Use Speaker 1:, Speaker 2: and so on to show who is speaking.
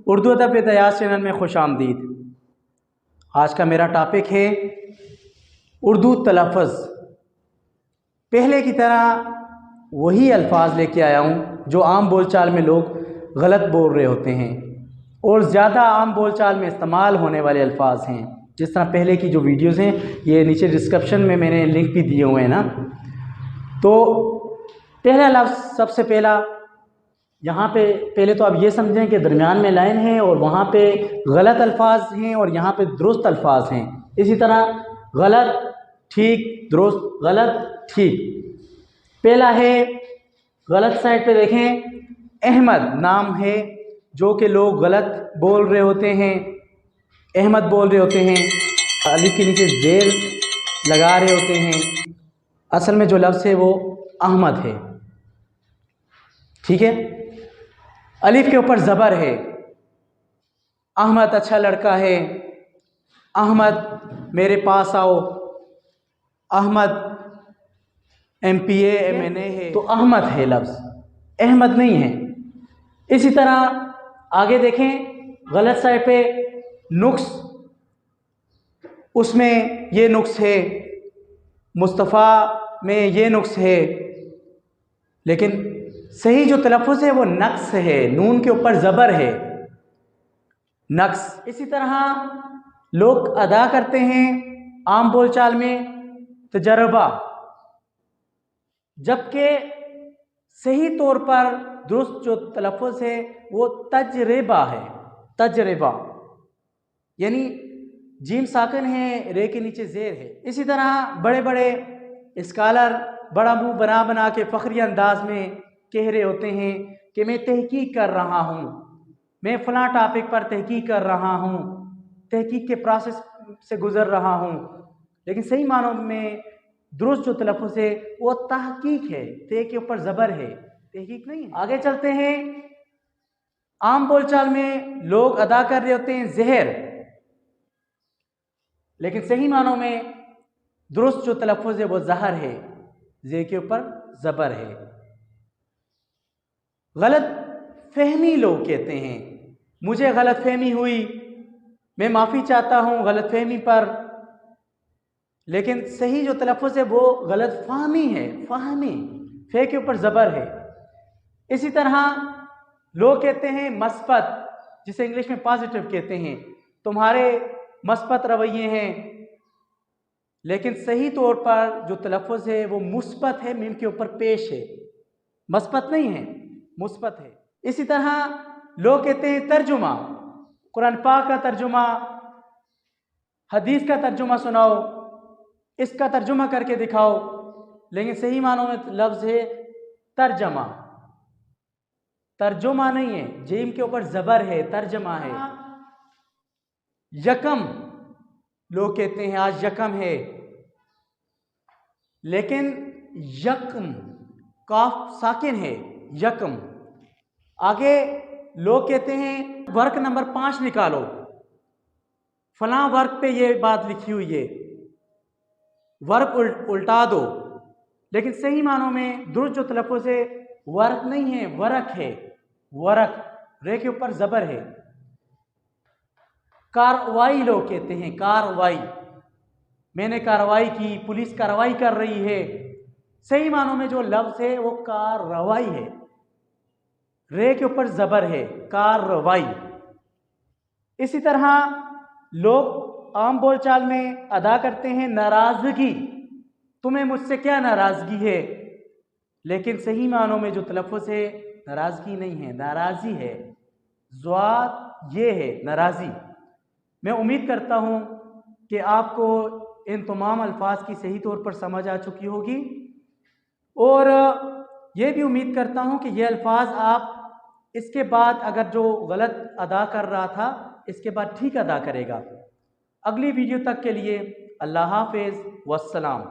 Speaker 1: उर्दू अदब इतिहास चैनल में खुश आमदीद। आज का मेरा टॉपिक है उर्दू तलफ़्फ़ुज़। पहले की तरह वही अल्फाज लेके आया हूँ जो आम बोलचाल में लोग गलत बोल रहे होते हैं और ज़्यादा आम बोलचाल में इस्तेमाल होने वाले अल्फाज हैं। जिस तरह पहले की जो वीडियोज़ हैं, ये नीचे डिस्क्रिप्शन में मैंने लिंक भी दिए हुए हैं ना। तो पहला लफ्ज़, सबसे पहला यहाँ पे पहले तो आप ये समझें कि दरमियान में लाइन है और वहाँ पे गलत अल्फाज हैं और यहाँ पे दुरुस्त अल्फाज हैं। इसी तरह गलत, ठीक, दुरुस्त, गलत, ठीक। पहला है, गलत साइड पे देखें, अहमद नाम है जो कि लोग गलत बोल रहे होते हैं, अहमद बोल रहे होते हैं, अलिफ के नीचे ज़ेर लगा रहे होते हैं। असल में जो लफ्ज़ है वो अहमद है, ठीक है। अलिफ के ऊपर ज़बर है, अहमद अच्छा लड़का है, अहमद मेरे पास आओ, अहमद MPA MNA है, तो अहमद है लफ्ज़, अहमद नहीं है। इसी तरह आगे देखें, गलत साइड पे नुक्स, उसमें ये नुक्स है, मुस्तफ़ा में ये नुक्स है, लेकिन सही जो तलफ़्फ़ुज़ है वो नक्स है, नून के ऊपर ज़बर है, नक्स। इसी तरह लोग अदा करते हैं आम बोलचाल में तजर्बा, जबकि सही तौर पर दुरुस्त जो तलफ़्फ़ुज़ है वो तजरिबा है, तजरिबा, यानी जीम साकिन है, रे के नीचे ज़ेर है। इसी तरह बड़े बड़े स्कॉलर बड़ा मुंह बना बना के फ़ख्री अंदाज में कह रहे होते हैं कि मैं तहकीक कर रहा हूँ, मैं फ़लाँ टॉपिक पर तहकीक कर रहा हूँ, तहकीक के प्रोसेस से गुज़र रहा हूँ, लेकिन सही मानों में दुरुस्त जो तलफ़्फ़ुज़ है वो तहकीक है, ते के ऊपर ज़बर है, तहकीक नहीं है। आगे चलते हैं, आम बोलचाल में लोग अदा कर रहे होते हैं ज़हर, लेकिन सही मानों में दुरुस्त जो तलफ़्फ़ुज़ है वो ज़हर है, ज़े के ऊपर ज़बर है। गलत फहमी लोग कहते हैं, मुझे गलत फहमी हुई, मैं माफ़ी चाहता हूँ गलत फहमी पर, लेकिन सही जो तलफ़्फ़ुज़ है वो गलत फ़हमी है, फ़हमी, फे के ऊपर ज़बर है। इसी तरह लोग कहते हैं मस्बत, जिसे इंग्लिश में पॉजिटिव कहते हैं, तुम्हारे मस्बत रवैये हैं, लेकिन सही तौर पर जो तलफ़्फ़ुज़ है वो मुस्बत है, मीम के ऊपर पेश है, मस्बत नहीं है, मुस्बत है। इसी तरह लोग कहते हैं तर्जुमा, कुरान पाक का तर्जुमा, हदीस का तर्जुमा सुनाओ, इसका तर्जुमा करके दिखाओ, लेकिन सही मानों में लफ्ज़ है तर्जमा, तर्जुमा नहीं है, जीम के ऊपर ज़बर है, तर्जमा है। यकम, लोग कहते हैं आज यकम है, लेकिन यकम काफ साकिन है, यकम। आगे लोग कहते हैं वर्क नंबर 5 निकालो, फलां वर्क पे ये बात लिखी हुई है, वर्क उल्टा दो, लेकिन सही मानों में दुरुस्त जो तलफ़्फ़ुज़ है वर्क नहीं है, वरक है, वरक, रे के ऊपर ज़बर है। कार्रवाई लोग कहते हैं, कार्रवाई, मैंने कार्रवाई की, पुलिस कार्रवाई कर रही है, सही मानों में जो लफ्ज़ है वो कार्रवाई है, रे के ऊपर ज़बर है, कार्रवाई। इसी तरह लोग आम बोलचाल में अदा करते हैं नाराज़गी, तुम्हें मुझसे क्या नाराज़गी है, लेकिन सही मानों में जो तलफ़्फ़ुज़ है नाराज़गी नहीं है, नाराज़ी है, ज़्वाद ये है, नाराज़ी। मैं उम्मीद करता हूँ कि आपको इन तमाम अल्फाज की सही तौर पर समझ आ चुकी होगी और ये भी उम्मीद करता हूँ कि ये अल्फाज आप इसके बाद अगर जो गलत अदा कर रहा था इसके बाद ठीक अदा करेगा। अगली वीडियो तक के लिए अल्लाह हाफ़िज़, वस्सलाम।